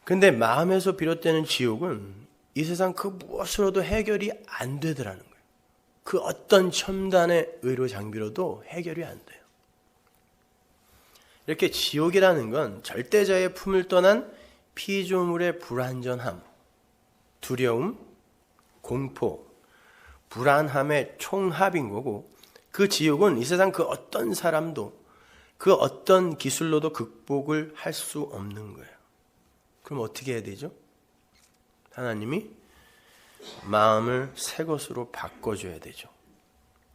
근데 마음에서 비롯되는 지옥은 이 세상 그 무엇으로도 해결이 안 되더라는 거예요. 그 어떤 첨단의 의료 장비로도 해결이 안 돼요. 이렇게 지옥이라는 건 절대자의 품을 떠난 피조물의 불완전함, 두려움, 공포, 불안함의 총합인 거고, 그 지옥은 이 세상 그 어떤 사람도 그 어떤 기술로도 극복을 할 수 없는 거예요. 그럼 어떻게 해야 되죠? 하나님이 마음을 새 것으로 바꿔줘야 되죠.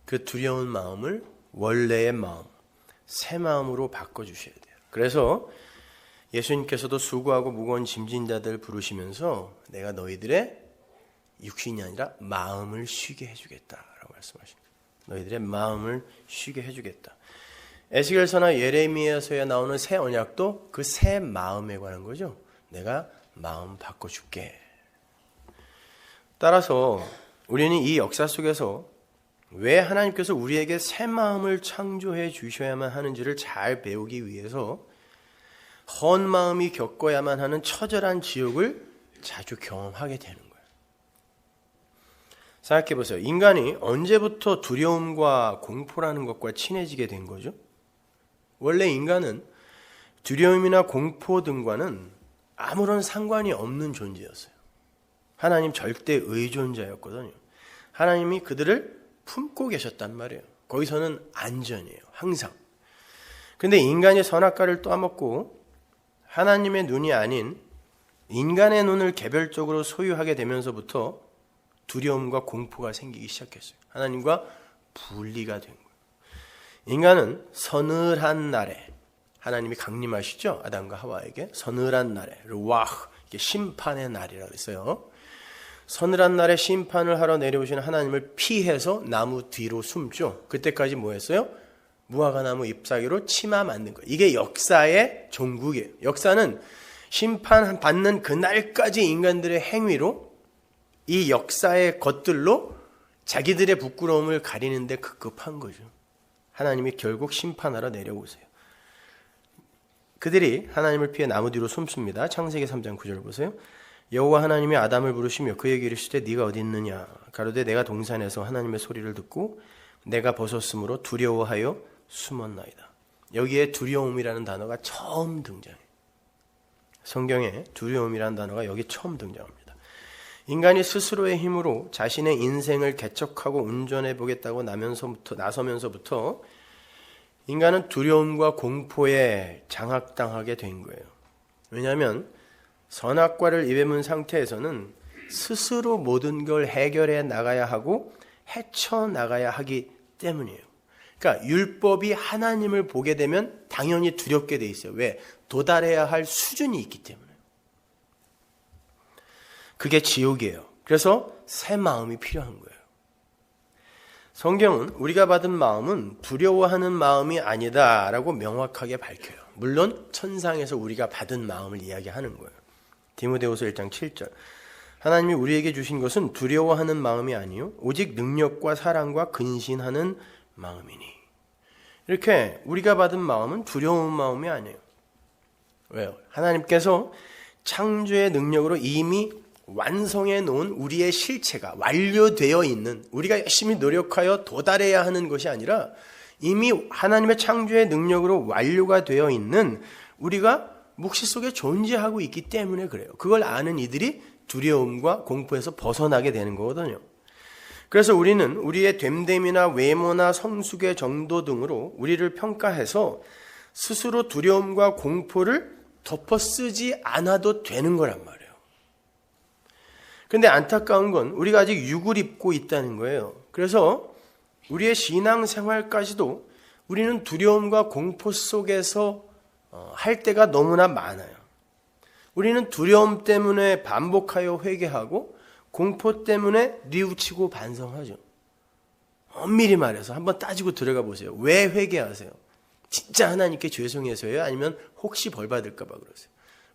그 두려운 마음을 원래의 마음, 새 마음으로 바꿔주셔야 돼요. 그래서 예수님께서도 수고하고 무거운 짐진 자들 부르시면서 내가 너희들의 육신이 아니라 마음을 쉬게 해주겠다라고 말씀하십니다. 너희들의 마음을 쉬게 해주겠다. 에스겔서나 예레미야서에 나오는 새 언약도 그 새 마음에 관한 거죠. 내가 마음 바꿔줄게. 따라서 우리는 이 역사 속에서 왜 하나님께서 우리에게 새 마음을 창조해 주셔야만 하는지를 잘 배우기 위해서 헌 마음이 겪어야만 하는 처절한 지옥을 자주 경험하게 되는 거예요. 생각해 보세요. 인간이 언제부터 두려움과 공포라는 것과 친해지게 된 거죠? 원래 인간은 두려움이나 공포 등과는 아무런 상관이 없는 존재였어요. 하나님 절대 의존자였거든요. 하나님이 그들을 품고 계셨단 말이에요. 거기서는 안전이에요. 항상. 근데 인간이 선악과를 떠먹고 하나님의 눈이 아닌 인간의 눈을 개별적으로 소유하게 되면서부터 두려움과 공포가 생기기 시작했어요. 하나님과 분리가 된 거예요. 인간은 서늘한 날에 하나님이 강림하시죠. 아담과 하와에게 서늘한 날에 르와흐, 이게 심판의 날이라고 했어요. 서늘한 날에 심판을 하러 내려오시는 하나님을 피해서 나무 뒤로 숨죠. 그때까지 뭐 했어요? 무화과 나무 잎사귀로 치마 만든 거예요. 이게 역사의 종국이에요. 역사는 심판받는 그날까지 인간들의 행위로 이 역사의 것들로 자기들의 부끄러움을 가리는데 급급한 거죠. 하나님이 결국 심판하러 내려오세요. 그들이 하나님을 피해 나무 뒤로 숨습니다. 창세기 3장 9절 보세요. 여호와 하나님이 아담을 부르시며 그에게 이르시되 네가 어디 있느냐? 가로되 내가 동산에서 하나님의 소리를 듣고 내가 벗었으므로 두려워하여 숨었나이다. 여기에 두려움이라는 단어가 처음 등장해요. 성경에 두려움이라는 단어가 여기 처음 등장합니다. 인간이 스스로의 힘으로 자신의 인생을 개척하고 운전해 보겠다고 나서면서부터 인간은 두려움과 공포에 장악당하게 된 거예요. 왜냐하면 선악과를 입에 문 상태에서는 스스로 모든 걸 해결해 나가야 하고 헤쳐나가야 하기 때문이에요. 그러니까 율법이 하나님을 보게 되면 당연히 두렵게 돼 있어요. 왜? 도달해야 할 수준이 있기 때문에. 그게 지옥이에요. 그래서 새 마음이 필요한 거예요. 성경은 우리가 받은 마음은 두려워하는 마음이 아니다라고 명확하게 밝혀요. 물론 천상에서 우리가 받은 마음을 이야기하는 거예요. 디모데후서 1장 7절. 하나님이 우리에게 주신 것은 두려워하는 마음이 아니요 오직 능력과 사랑과 근신하는 마음이니. 이렇게 우리가 받은 마음은 두려운 마음이 아니에요. 왜요? 하나님께서 창조의 능력으로 이미 완성해 놓은 우리의 실체가 완료되어 있는, 우리가 열심히 노력하여 도달해야 하는 것이 아니라 이미 하나님의 창조의 능력으로 완료가 되어 있는 우리가 묵시 속에 존재하고 있기 때문에 그래요. 그걸 아는 이들이 두려움과 공포에서 벗어나게 되는 거거든요. 그래서 우리는 우리의 됨됨이나 외모나 성숙의 정도 등으로 우리를 평가해서 스스로 두려움과 공포를 덮어쓰지 않아도 되는 거란 말이에요. 근데 안타까운 건 우리가 아직 육을 입고 있다는 거예요. 그래서 우리의 신앙생활까지도 우리는 두려움과 공포 속에서 할 때가 너무나 많아요. 우리는 두려움 때문에 반복하여 회개하고 공포 때문에 뉘우치고 반성하죠. 엄밀히 말해서 한번 따지고 들어가 보세요. 왜 회개하세요? 진짜 하나님께 죄송해서요? 아니면 혹시 벌 받을까 봐 그러세요?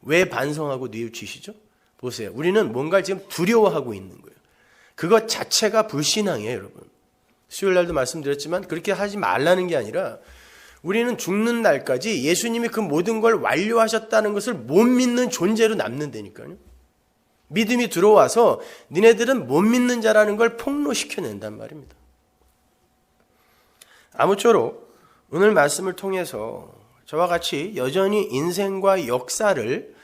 왜 반성하고 뉘우치시죠? 보세요. 우리는 뭔가를 지금 두려워하고 있는 거예요. 그것 자체가 불신앙이에요, 여러분. 수요일 날도 말씀드렸지만 그렇게 하지 말라는 게 아니라 우리는 죽는 날까지 예수님이 그 모든 걸 완료하셨다는 것을 못 믿는 존재로 남는다니까요. 믿음이 들어와서 니네들은 못 믿는 자라는 걸 폭로시켜낸단 말입니다. 아무쪼록 오늘 말씀을 통해서 저와 같이 여전히 인생과 역사를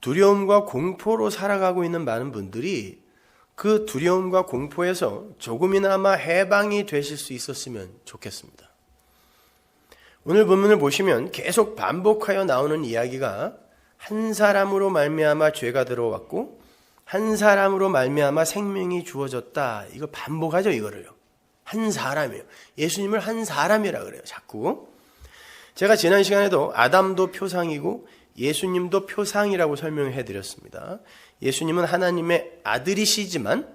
두려움과 공포로 살아가고 있는 많은 분들이 그 두려움과 공포에서 조금이나마 해방이 되실 수 있었으면 좋겠습니다. 오늘 본문을 보시면 계속 반복하여 나오는 이야기가 한 사람으로 말미암아 죄가 들어왔고 한 사람으로 말미암아 생명이 주어졌다. 이거 반복하죠, 이거를요. 한 사람이에요. 예수님을 한 사람이라 그래요, 자꾸. 제가 지난 시간에도 아담도 표상이고 예수님도 표상이라고 설명해 드렸습니다. 예수님은 하나님의 아들이시지만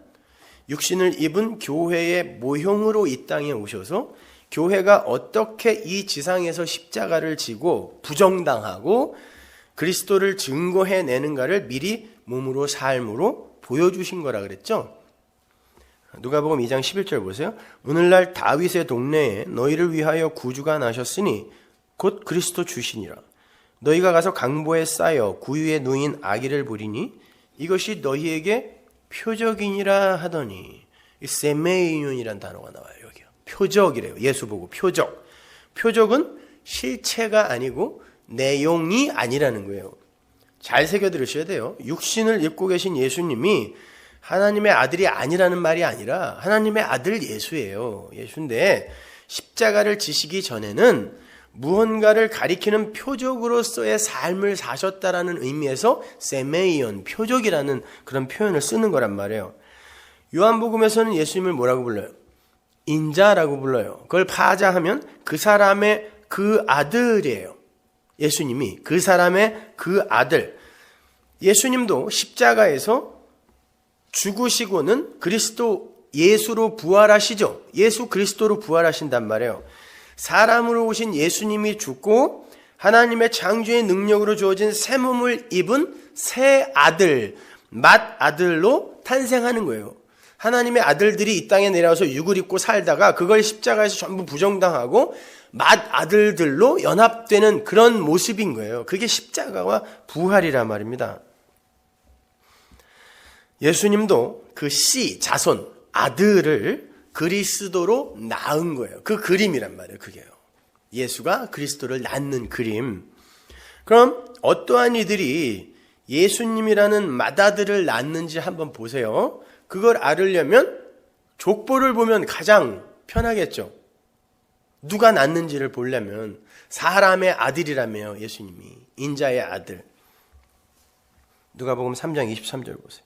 육신을 입은 교회의 모형으로 이 땅에 오셔서 교회가 어떻게 이 지상에서 십자가를 지고 부정당하고 그리스도를 증거해내는가를 미리 몸으로 삶으로 보여주신 거라 그랬죠. 누가복음 2장 11절 보세요. 오늘날 다윗의 동네에 너희를 위하여 구주가 나셨으니 곧 그리스도 주시니라. 너희가 가서 강보에 쌓여 구유에 누인 아기를 부리니 이것이 너희에게 표적이니라 하더니 세메이온이라는 단어가 나와요. 여기요. 표적이래요. 예수 보고 표적. 표적은 실체가 아니고 내용이 아니라는 거예요. 잘 새겨 들으셔야 돼요. 육신을 입고 계신 예수님이 하나님의 아들이 아니라는 말이 아니라 하나님의 아들 예수예요. 예수인데 십자가를 지시기 전에는 무언가를 가리키는 표적으로서의 삶을 사셨다라는 의미에서 세메이온, 표적이라는 그런 표현을 쓰는 거란 말이에요. 요한복음에서는 예수님을 뭐라고 불러요? 인자라고 불러요. 그걸 파자하면 그 사람의 그 아들이에요. 예수님이 그 사람의 그 아들. 예수님도 십자가에서 죽으시고는 그리스도 예수로 부활하시죠. 예수 그리스도로 부활하신단 말이에요. 사람으로 오신 예수님이 죽고 하나님의 창조의 능력으로 주어진 새 몸을 입은 새 아들, 맏아들로 탄생하는 거예요. 하나님의 아들들이 이 땅에 내려와서 육을 입고 살다가 그걸 십자가에서 전부 부정당하고 맏아들들로 연합되는 그런 모습인 거예요. 그게 십자가와 부활이란 말입니다. 예수님도 그 씨, 자손, 아들을 그리스도로 낳은 거예요. 그 그림이란 말이에요. 그게요. 예수가 그리스도를 낳는 그림. 그럼 어떠한 이들이 예수님이라는 맏아들을 낳는지 한번 보세요. 그걸 알으려면 족보를 보면 가장 편하겠죠. 누가 낳는지를 보려면 사람의 아들이라며요. 예수님이 인자의 아들. 누가복음 3장 23절 보세요.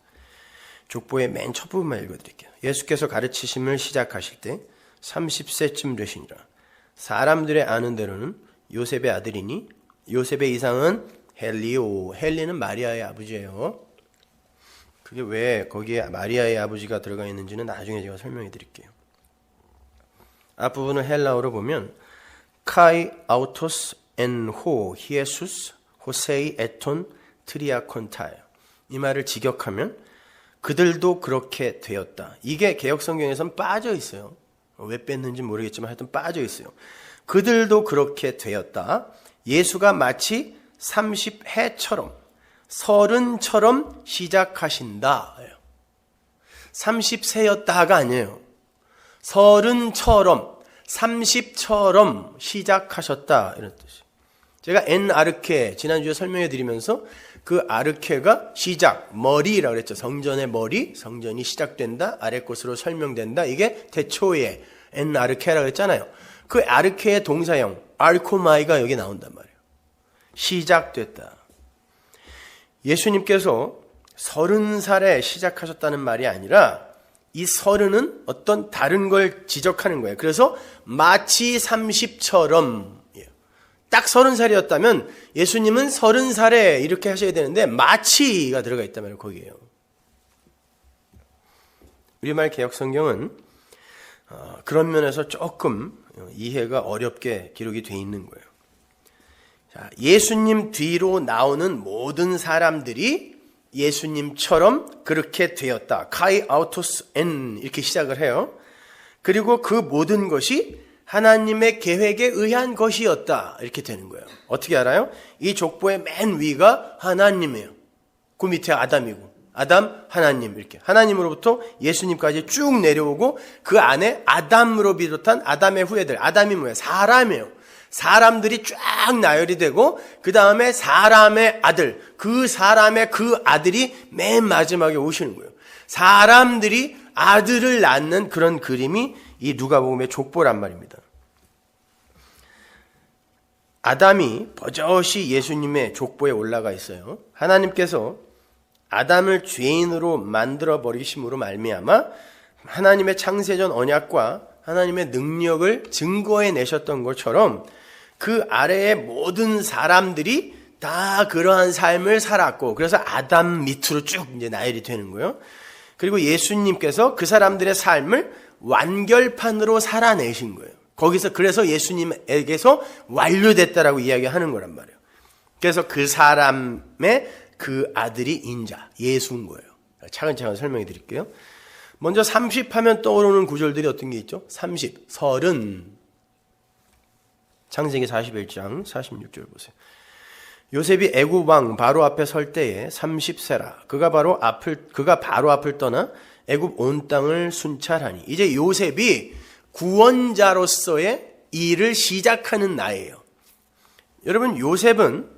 족보의 맨 첫 부분만 읽어드릴게요. 예수께서 가르치심을 시작하실 때 30세쯤 되시니라. 사람들의 아는 대로는 요셉의 아들이니 요셉의 이상은 헬리오. 헬리는 마리아의 아버지예요. 그게 왜 거기에 마리아의 아버지가 들어가 있는지는 나중에 제가 설명해 드릴게요. 앞부분을 헬라어로 보면 카이 아우토스 엔 호 히에수스 호세이 에톤 트리아콘타예요. 이 말을 직역하면 그들도 그렇게 되었다. 이게 개역성경에선 빠져 있어요. 왜 뺐는지 모르겠지만 하여튼 빠져 있어요. 그들도 그렇게 되었다. 예수가 마치 30해처럼 30처럼 시작하신다. 30세였다가 아니에요. 30처럼 30처럼 시작하셨다. 이런 뜻이에요. 제가 엔 아르케 지난주에 설명해 드리면서 그 아르케가 시작, 머리라고 그랬죠. 성전의 머리, 성전이 시작된다, 아래 것으로 설명된다. 이게 대초에 엔 아르케라고 했잖아요. 그 아르케의 동사형, 알코마이가 여기 나온단 말이에요. 시작됐다. 예수님께서 30살에 시작하셨다는 말이 아니라 이 30은 어떤 다른 걸 지적하는 거예요. 그래서 마치 30처럼 딱 30살이었다면 예수님은 30살에 이렇게 하셔야 되는데 마치가 들어가 있단 말이에요. 거기에요. 우리말 개역성경은 그런 면에서 조금 이해가 어렵게 기록이 되어 있는 거예요. 자, 예수님 뒤로 나오는 모든 사람들이 예수님처럼 그렇게 되었다. 카이 아우토스 엔 이렇게 시작을 해요. 그리고 그 모든 것이 하나님의 계획에 의한 것이었다. 이렇게 되는 거예요. 어떻게 알아요? 이 족보의 맨 위가 하나님이에요. 그 밑에 아담이고, 아담, 하나님, 이렇게. 하나님으로부터 예수님까지 쭉 내려오고, 그 안에 아담으로 비롯한 아담의 후예들. 아담이 뭐예요? 사람이에요. 사람들이 쫙 나열이 되고, 그 다음에 사람의 아들, 그 사람의 그 아들이 맨 마지막에 오시는 거예요. 사람들이 아들을 낳는 그런 그림이 이 누가복음의 족보란 말입니다. 아담이 버젓이 예수님의 족보에 올라가 있어요. 하나님께서 아담을 죄인으로 만들어 버리심으로 말미암아 하나님의 창세전 언약과 하나님의 능력을 증거해 내셨던 것처럼 그 아래의 모든 사람들이 다 그러한 삶을 살았고, 그래서 아담 밑으로 쭉 이제 나열이 되는 거예요. 그리고 예수님께서 그 사람들의 삶을 완결판으로 살아내신 거예요. 거기서 그래서 예수님에게서 완료됐다라고 이야기하는 거란 말이에요. 그래서 그 사람의 그 아들이 인자, 예수인 거예요. 차근차근 설명해 드릴게요. 먼저 30 하면 떠오르는 구절들이 어떤 게 있죠? 30, 30. 창세기 41장 46절 보세요. 요셉이 애굽 왕 바로 앞에 설 때에 30세라. 그가 바로 앞을 떠나 애굽 온 땅을 순찰하니. 이제 요셉이 구원자로서의 일을 시작하는 나이에요. 여러분, 요셉은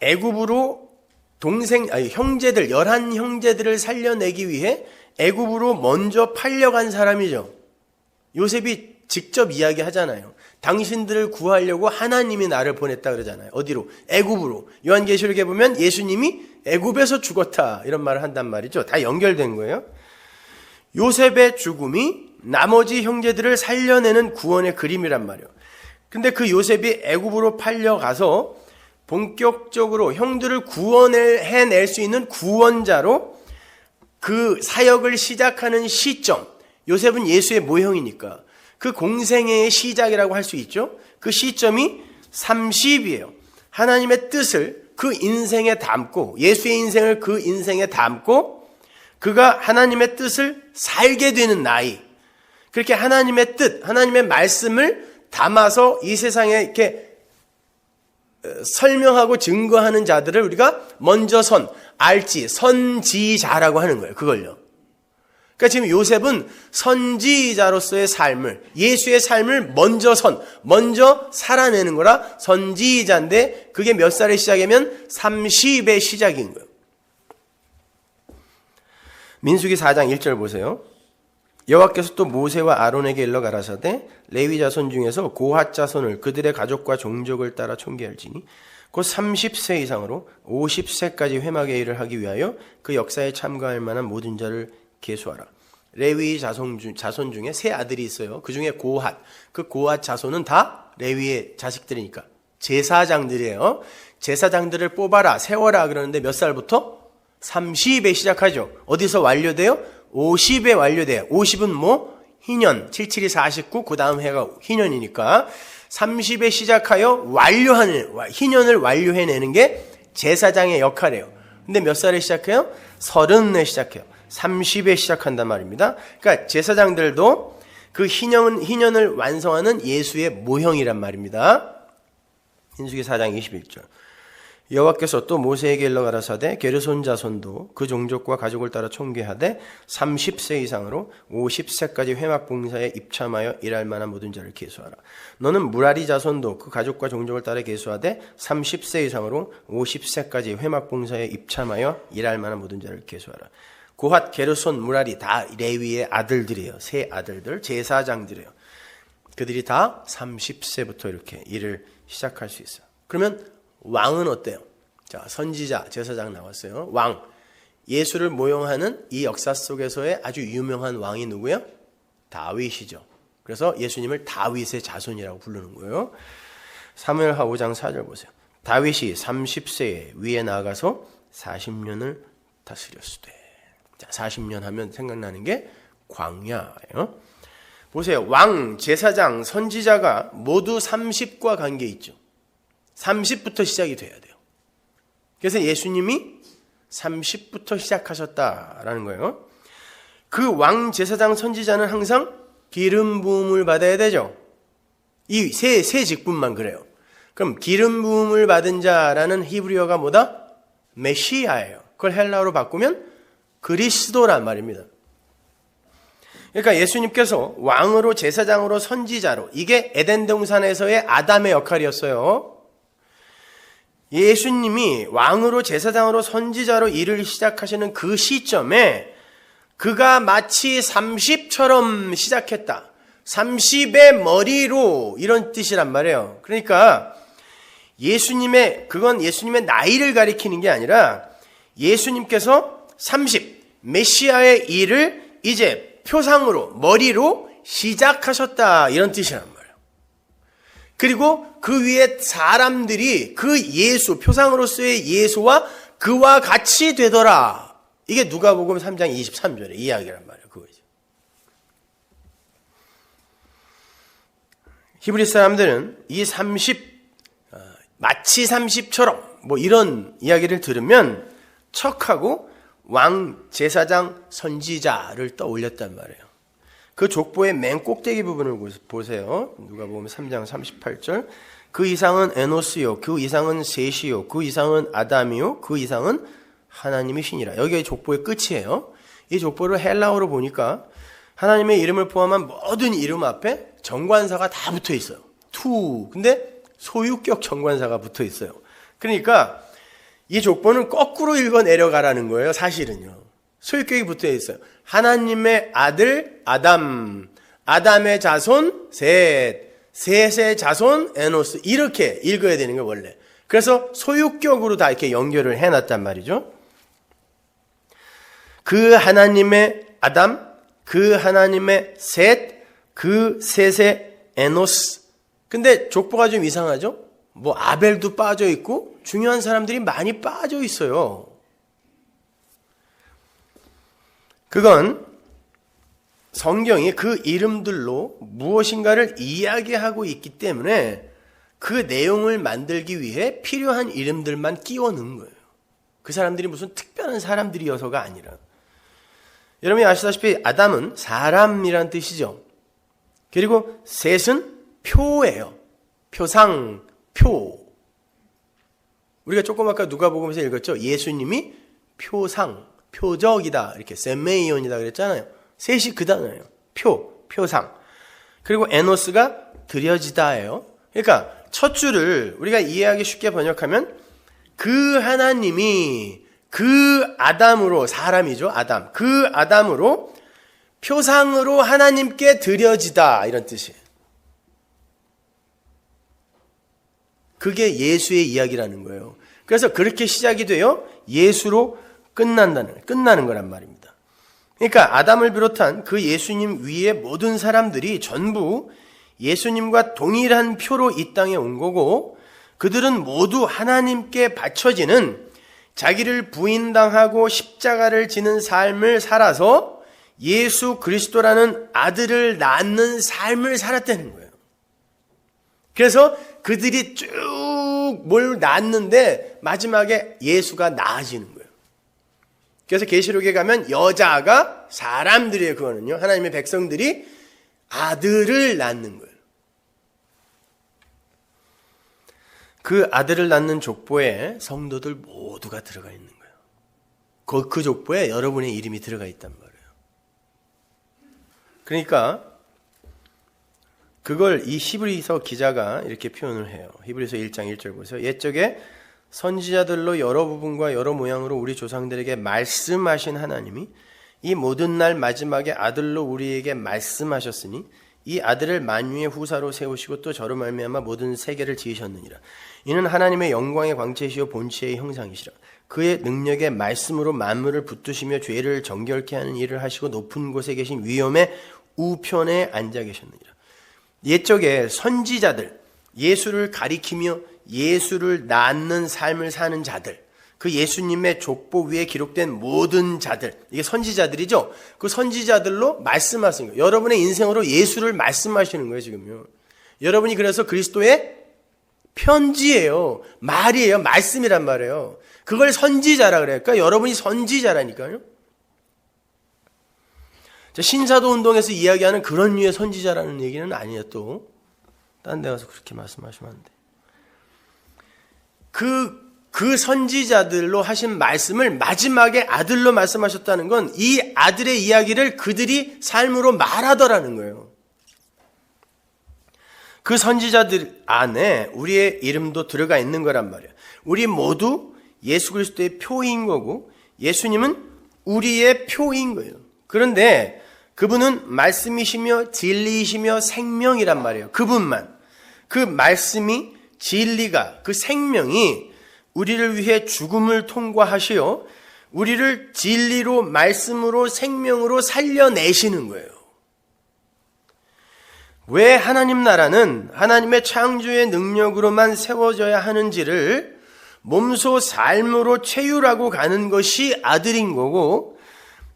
애굽으로 형제들, 11형제들을 살려내기 위해 애굽으로 먼저 팔려간 사람이죠. 요셉이 직접 이야기하잖아요. 당신들을 구하려고 하나님이 나를 보냈다 그러잖아요. 어디로? 애굽으로. 요한계시록에 보면 예수님이 애굽에서 죽었다 이런 말을 한단 말이죠. 다 연결된 거예요. 요셉의 죽음이 나머지 형제들을 살려내는 구원의 그림이란 말이에요. 근데 그 요셉이 애굽으로 팔려가서 본격적으로 형들을 구원해낼 수 있는 구원자로 그 사역을 시작하는 시점, 요셉은 예수의 모형이니까 그 공생애의 시작이라고 할 수 있죠. 그 시점이 30이에요. 하나님의 뜻을 그 인생에 담고, 예수의 인생을 그 인생에 담고 그가 하나님의 뜻을 살게 되는 나이. 그렇게 하나님의 뜻, 하나님의 말씀을 담아서 이 세상에 이렇게 설명하고 증거하는 자들을 우리가 먼저 선지자라고 하는 거예요. 그걸요. 그러니까 지금 요셉은 선지자로서의 삶을, 예수의 삶을 먼저 살아내는 거라 선지자인데, 그게 몇 살의 시작이면 30의 시작인 거예요. 민수기 4장 1절 보세요. 여호와께서 또 모세와 아론에게 일러 가라사대 레위 자손 중에서 고핫 자손을 그들의 가족과 종족을 따라 총계할지니 곧 30세 이상으로 50세까지 회막의 일을 하기 위하여 그 역사에 참가할 만한 모든 자를 계수하라. 레위 자손 중에 세 아들이 있어요. 그 중에 고핫, 그 고핫 자손은 다 레위의 자식들이니까 제사장들이에요. 제사장들을 뽑아라, 세워라 그러는데 몇 살부터? 30에 시작하죠. 어디서 완료돼요? 50에 완료돼요. 50은 희년, 77이 49, 그 다음 해가 희년이니까 30에 시작하여 희년을 완료해내는 게 제사장의 역할이에요. 근데 몇 살에 시작해요? 30에 시작해요. 30에 시작한단 말입니다. 그러니까 제사장들도 그 희년을 완성하는 예수의 모형이란 말입니다. 민수기 4장 21절. 여호와께서 또 모세에게 일러 가라사대 게르손 자손도 그 종족과 가족을 따라 총계하되 30세 이상으로 50세까지 회막 봉사에 입참하여 일할 만한 모든 자를 계수하라. 너는 무라리 자손도 그 가족과 종족을 따라 계수하되 30세 이상으로 50세까지 회막 봉사에 입참하여 일할 만한 모든 자를 계수하라. 고핫, 게르손, 무라리 다 레위의 아들들이에요. 세 아들들, 제사장들이에요. 그들이 다 30세부터 이렇게 일을 시작할 수 있어요. 그러면 왕은 어때요? 자, 선지자, 제사장 나왔어요. 왕. 예수를 모형하는 이 역사 속에서의 아주 유명한 왕이 누구예요? 다윗이죠. 그래서 예수님을 다윗의 자손이라고 부르는 거예요. 사무엘하 5장 4절 보세요. 다윗이 30세에 위에 나아가서 40년을 다스렸으되. 자, 40년 하면 생각나는 게 광야예요. 보세요. 왕, 제사장, 선지자가 모두 30과 관계 있죠. 30부터 시작이 돼야 돼요. 그래서 예수님이 30부터 시작하셨다라는 거예요. 그 왕, 제사장, 선지자는 항상 기름 부음을 받아야 되죠. 이 세 직분만 그래요. 그럼 기름 부음을 받은 자라는 히브리어가 뭐다? 메시아예요. 그걸 헬라어로 바꾸면 그리스도란 말입니다. 그러니까 예수님께서 왕으로 제사장으로 선지자로, 이게 에덴 동산에서의 아담의 역할이었어요. 예수님이 왕으로 제사장으로 선지자로 일을 시작하시는 그 시점에 그가 마치 30처럼 시작했다. 30의 머리로, 이런 뜻이란 말이에요. 그러니까 그건 예수님의 나이를 가리키는 게 아니라 예수님께서 30, 메시아의 일을 이제 표상으로, 머리로 시작하셨다, 이런 뜻이란 말이에요. 그리고 그 위에 사람들이 그 예수, 표상으로서의 예수와 그와 같이 되더라. 이게 누가복음 3장 23절의 이야기란 말이에요. 그거죠. 히브리 사람들은 이 30, 마치 30처럼 뭐 이런 이야기를 들으면 척하고 왕, 제사장, 선지자를 떠올렸단 말이에요. 그 족보의 맨 꼭대기 부분을 보세요. 누가복음 3장 38절. 그 이상은 에노스요, 그 이상은 셋이요, 그 이상은 아담이요, 그 이상은 하나님이시니라. 여기가 족보의 끝이에요. 이 족보를 헬라어로 보니까 하나님의 이름을 포함한 모든 이름 앞에 정관사가 다 붙어 있어요. 근데 소유격 정관사가 붙어 있어요. 그러니까 이 족보는 거꾸로 읽어 내려가라는 거예요. 사실은요. 소유격이 붙어 있어요. 하나님의 아들 아담, 아담의 자손 셋, 셋의 자손 에노스, 이렇게 읽어야 되는 거예요, 원래. 그래서 소유격으로 다 이렇게 연결을 해놨단 말이죠. 그 하나님의 아담, 그 하나님의 셋, 그 셋의 에노스. 근데 족보가 좀 이상하죠? 뭐 아벨도 빠져 있고 중요한 사람들이 많이 빠져 있어요. 그건 성경이 그 이름들로 무엇인가를 이야기하고 있기 때문에 그 내용을 만들기 위해 필요한 이름들만 끼워 넣은 거예요. 그 사람들이 무슨 특별한 사람들이어서가 아니라. 여러분이 아시다시피 아담은 사람이란 뜻이죠. 그리고 셋은 표예요. 표상, 표. 우리가 조금 아까 누가복음에서 읽었죠. 예수님이 표상, 표적이다, 이렇게 세메이온이다 그랬잖아요. 셋이 그 단어예요. 표상. 그리고 에노스가 드려지다예요. 그러니까 첫 줄을 우리가 이해하기 쉽게 번역하면 그 하나님이 그 아담으로, 사람이죠, 아담. 그 아담으로 표상으로 하나님께 드려지다, 이런 뜻이에요. 그게 예수의 이야기라는 거예요. 그래서 그렇게 시작이 돼요. 예수로 끝나는 거란 말입니다. 그러니까 아담을 비롯한 그 예수님 위의 모든 사람들이 전부 예수님과 동일한 표로 이 땅에 온 거고, 그들은 모두 하나님께 바쳐지는, 자기를 부인당하고 십자가를 지는 삶을 살아서 예수 그리스도라는 아들을 낳는 삶을 살았다는 거예요. 그래서 그들이 쭉 뭘 낳았는데 마지막에 예수가 낳아지는 거예요. 그래서 계시록에 가면 여자가, 사람들이에요, 그거는요, 하나님의 백성들이 아들을 낳는 거예요. 그 아들을 낳는 족보에 성도들 모두가 들어가 있는 거예요. 그 족보에 여러분의 이름이 들어가 있단 말이에요. 그러니까 그걸 이 히브리서 기자가 이렇게 표현을 해요. 히브리서 1장 1절 보세요. 옛적에 선지자들로 여러 부분과 여러 모양으로 우리 조상들에게 말씀하신 하나님이 이 모든 날 마지막에 아들로 우리에게 말씀하셨으니 이 아들을 만유의 후사로 세우시고 또 저로 말미암아 모든 세계를 지으셨느니라. 이는 하나님의 영광의 광채시요 본체의 형상이시라. 그의 능력의 말씀으로 만물을 붙드시며 죄를 정결케 하는 일을 하시고 높은 곳에 계신 위엄의 우편에 앉아 계셨느니라. 옛적에 선지자들, 예수를 가리키며 예수를 낳는 삶을 사는 자들, 그 예수님의 족보 위에 기록된 모든 자들, 이게 선지자들이죠. 그 선지자들로 말씀하시는 거예요. 여러분의 인생으로 예수를 말씀하시는 거예요, 지금요. 여러분이 그래서 그리스도의 편지예요. 말이에요. 말씀이란 말이에요. 그걸 선지자라 그래요. 그러니까 여러분이 선지자라니까요. 신사도 운동에서 이야기하는 그런 류의 선지자라는 얘기는 아니에요. 또 딴 데 가서 그렇게 말씀하시면 안 돼. 그 선지자들로 하신 말씀을 마지막에 아들로 말씀하셨다는 건 이 아들의 이야기를 그들이 삶으로 말하더라는 거예요. 그 선지자들 안에 우리의 이름도 들어가 있는 거란 말이에요. 우리 모두 예수 그리스도의 표인 거고 예수님은 우리의 표인 거예요. 그런데 그분은 말씀이시며 진리이시며 생명이란 말이에요. 그분만. 그 말씀이 진리가 그 생명이 우리를 위해 죽음을 통과하시어 우리를 진리로 말씀으로 생명으로 살려내시는 거예요. 왜 하나님 나라는 하나님의 창조의 능력으로만 세워져야 하는지를 몸소 삶으로 체휼하고 가는 것이 아들인 거고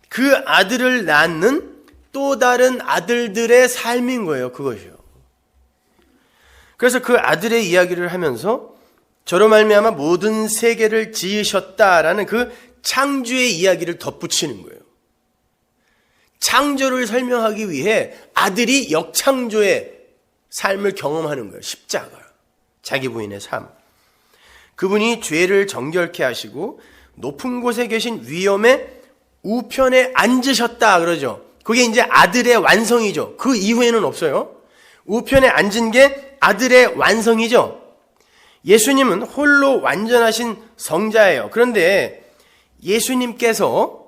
그 아들을 낳는 또 다른 아들들의 삶인 거예요. 그것이요. 그래서 그 아들의 이야기를 하면서 저로 말미암아 모든 세계를 지으셨다라는 그 창조의 이야기를 덧붙이는 거예요. 창조를 설명하기 위해 아들이 역창조의 삶을 경험하는 거예요. 십자가. 자기 부인의 삶. 그분이 죄를 정결케 하시고 높은 곳에 계신 위엄의 우편에 앉으셨다 그러죠. 그게 이제 아들의 완성이죠. 그 이후에는 없어요. 우편에 앉은 게 아들의 완성이죠. 예수님은 홀로 완전하신 성자예요. 그런데 예수님께서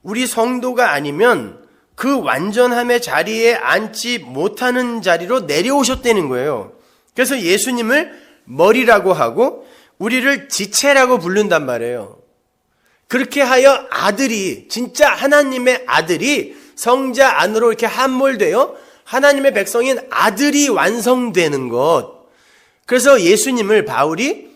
우리 성도가 아니면 그 완전함의 자리에 앉지 못하는 자리로 내려오셨다는 거예요. 그래서 예수님을 머리라고 하고 우리를 지체라고 부른단 말이에요. 그렇게 하여 아들이, 진짜 하나님의 아들이 성자 안으로 이렇게 함몰되어 하나님의 백성인 아들이 완성되는 것. 그래서 예수님을 바울이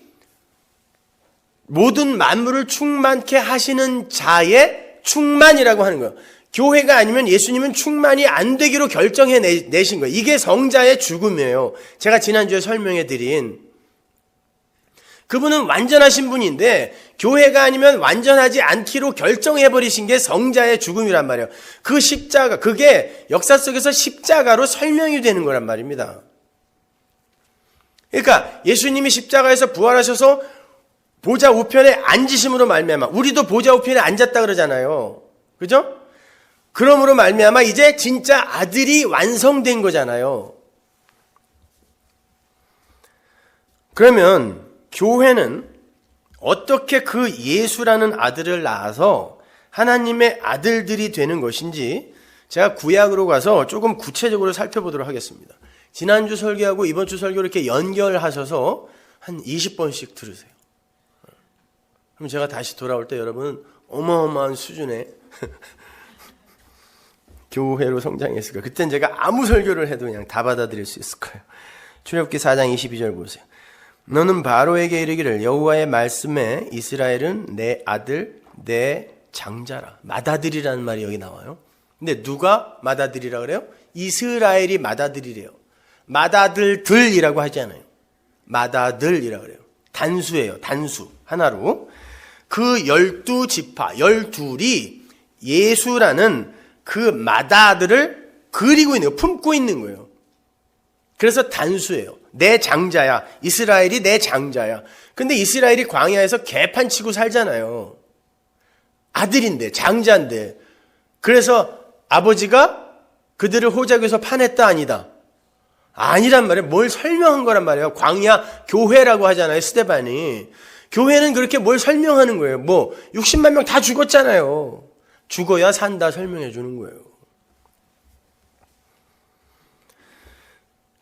모든 만물을 충만케 하시는 자의 충만이라고 하는 거예요. 교회가 아니면 예수님은 충만이 안 되기로 결정해 내신 거예요. 이게 성자의 죽음이에요. 제가 지난주에 설명해 드린. 그분은 완전하신 분인데 교회가 아니면 완전하지 않기로 결정해 버리신 게 성자의 죽음이란 말이에요. 그 십자가, 그게 역사 속에서 십자가로 설명이 되는 거란 말입니다. 그러니까 예수님이 십자가에서 부활하셔서 보좌 우편에 앉으심으로 말미암아, 우리도 보좌 우편에 앉았다 그러잖아요. 그죠? 그러므로 말미암아 이제 진짜 아들이 완성된 거잖아요. 그러면 교회는 어떻게 그 예수라는 아들을 낳아서 하나님의 아들들이 되는 것인지 제가 구약으로 가서 조금 구체적으로 살펴보도록 하겠습니다. 지난주 설교하고 이번 주 설교 이렇게 연결하셔서 한 20번씩 들으세요. 그럼 제가 다시 돌아올 때 여러분은 어마어마한 수준의 교회로 성장했을 거예요. 그땐 제가 아무 설교를 해도 그냥 다 받아들일 수 있을 거예요. 출애굽기 4장 22절 보세요. 너는 바로에게 이르기를 여호와의 말씀에 이스라엘은 내 아들 내 장자라. 맏아들이라는 말이 여기 나와요. 근데 누가 맏아들이라 그래요? 이스라엘이 맏아들이래요. 맏아들들이라고 하지 않아요. 맏아들이라 그래요. 단수예요. 단수. 하나로. 그 12지파, 12이 예수라는 그 맏아들을 그리고 있는 거예요. 품고 있는 거예요. 그래서 단수예요. 내 장자야. 이스라엘이 내 장자야. 근데 이스라엘이 광야에서 개판 치고 살잖아요. 아들인데, 장자인데. 그래서 아버지가 그들을 호적에서 파냈다 아니다. 아니란 말이에요. 뭘 설명한 거란 말이에요. 광야 교회라고 하잖아요. 스데반이. 교회는 그렇게 뭘 설명하는 거예요. 뭐 60만 명 다 죽었잖아요. 죽어야 산다 설명해 주는 거예요.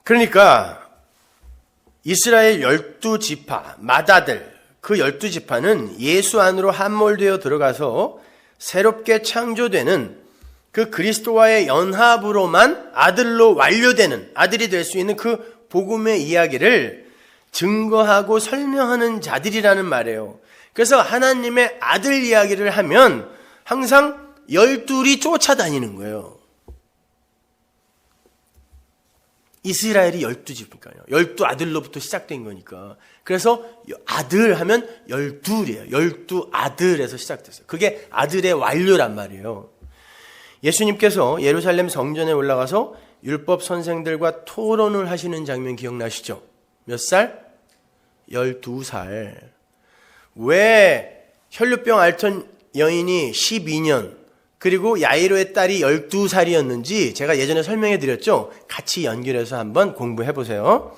그러니까 이스라엘 12지파, 맏아들, 그 12지파는 예수 안으로 함몰되어 들어가서 새롭게 창조되는 그 그리스도와의 연합으로만 아들로 완료되는, 아들이 될 수 있는 그 복음의 이야기를 증거하고 설명하는 자들이라는 말이에요. 그래서 하나님의 아들 이야기를 하면 항상 12이 쫓아다니는 거예요. 이스라엘이 12지니까요. 12아들로부터 시작된 거니까. 그래서 아들 하면 12이에요. 12아들에서 시작됐어요. 그게 아들의 완료란 말이에요. 예수님께서 예루살렘 성전에 올라가서 율법 선생들과 토론을 하시는 장면 기억나시죠? 몇 살? 12살. 왜 혈루병 앓던 여인이 12년, 그리고 야이로의 딸이 12살이었는지 제가 예전에 설명해 드렸죠? 같이 연결해서 한번 공부해 보세요.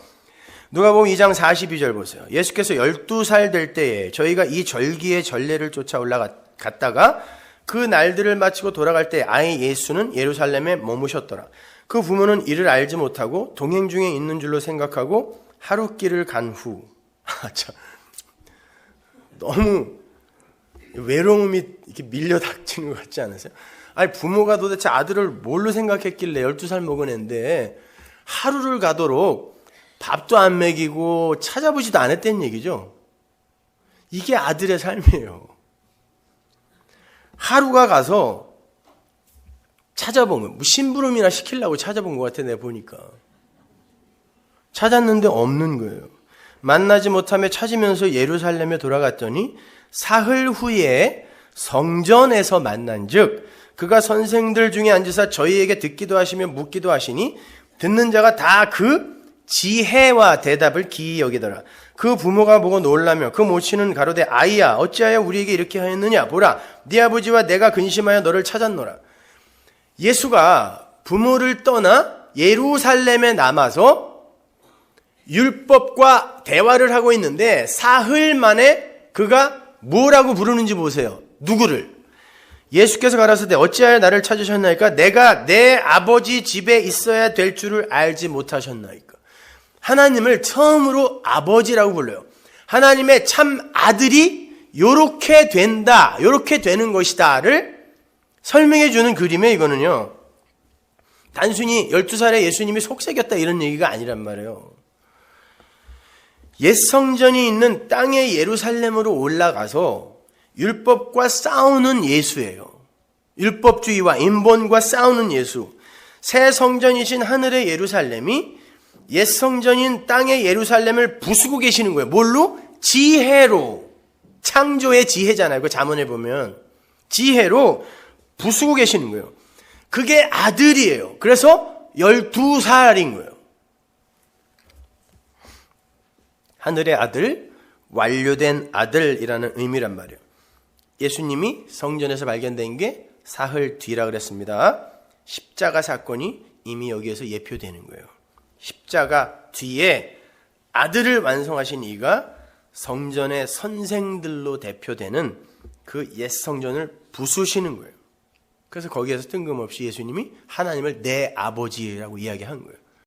누가복음 2장 42절 보세요. 예수께서 12살 될 때에 저희가 이 절기의 전례를 쫓아 올라갔다가 그 날들을 마치고 돌아갈 때 아이 예수는 예루살렘에 머무셨더라. 그 부모는 이를 알지 못하고 동행 중에 있는 줄로 생각하고 하루 길을 간 후, 너무 외로움이 이렇게 밀려 닥치는 것 같지 않으세요? 아니, 부모가 도대체 아들을 뭘로 생각했길래 12살 먹은 애인데 하루를 가도록 밥도 안 먹이고 찾아보지도 않았다는 얘기죠. 이게 아들의 삶이에요. 하루가 가서 찾아본 거예요. 뭐 심부름이나 시키려고 찾아본 것 같아, 내가 보니까. 찾았는데 없는 거예요. 만나지 못하며 찾으면서 예루살렘에 돌아갔더니 사흘 후에 성전에서 만난즉 그가 선생들 중에 앉으사 저희에게 듣기도 하시며 묻기도 하시니 듣는 자가 다 그 지혜와 대답을 기이 여기더라. 그 부모가 보고 놀라며 그 모친은 가로되 아이야 어찌하여 우리에게 이렇게 하였느냐 보라 네 아버지와 내가 근심하여 너를 찾았노라. 예수가 부모를 떠나 예루살렘에 남아서 율법과 대화를 하고 있는데 사흘 만에 그가 뭐라고 부르는지 보세요. 누구를? 예수께서 가라사대 어찌하여 나를 찾으셨나이까? 내가 내 아버지 집에 있어야 될 줄을 알지 못하셨나이까? 하나님을 처음으로 아버지라고 불러요. 하나님의 참 아들이 요렇게 된다, 요렇게 되는 것이다를 설명해 주는 그림이에요. 이거는요, 단순히 12살에 예수님이 속삭였다 이런 얘기가 아니란 말이에요. 옛 성전이 있는 땅의 예루살렘으로 올라가서 율법과 싸우는 예수예요. 율법주의와 인본과 싸우는 예수. 새 성전이신 하늘의 예루살렘이 옛 성전인 땅의 예루살렘을 부수고 계시는 거예요. 뭘로? 지혜로. 창조의 지혜잖아요. 그 잠언에 보면 지혜로 부수고 계시는 거예요. 그게 아들이에요. 그래서 12살인 거예요. 하늘의 아들, 완료된 아들이라는 의미란 말이에요. 예수님이 성전에서 발견된 게 사흘 뒤라 그랬습니다. 십자가 사건이 이미 여기에서 예표되는 거예요. 십자가 뒤에 아들을 완성하신 이가 성전의 선생들로 대표되는 그 옛 성전을 부수시는 거예요. 그래서 거기에서 뜬금없이 예수님이 하나님을 내 아버지라고 이야기한 거예요.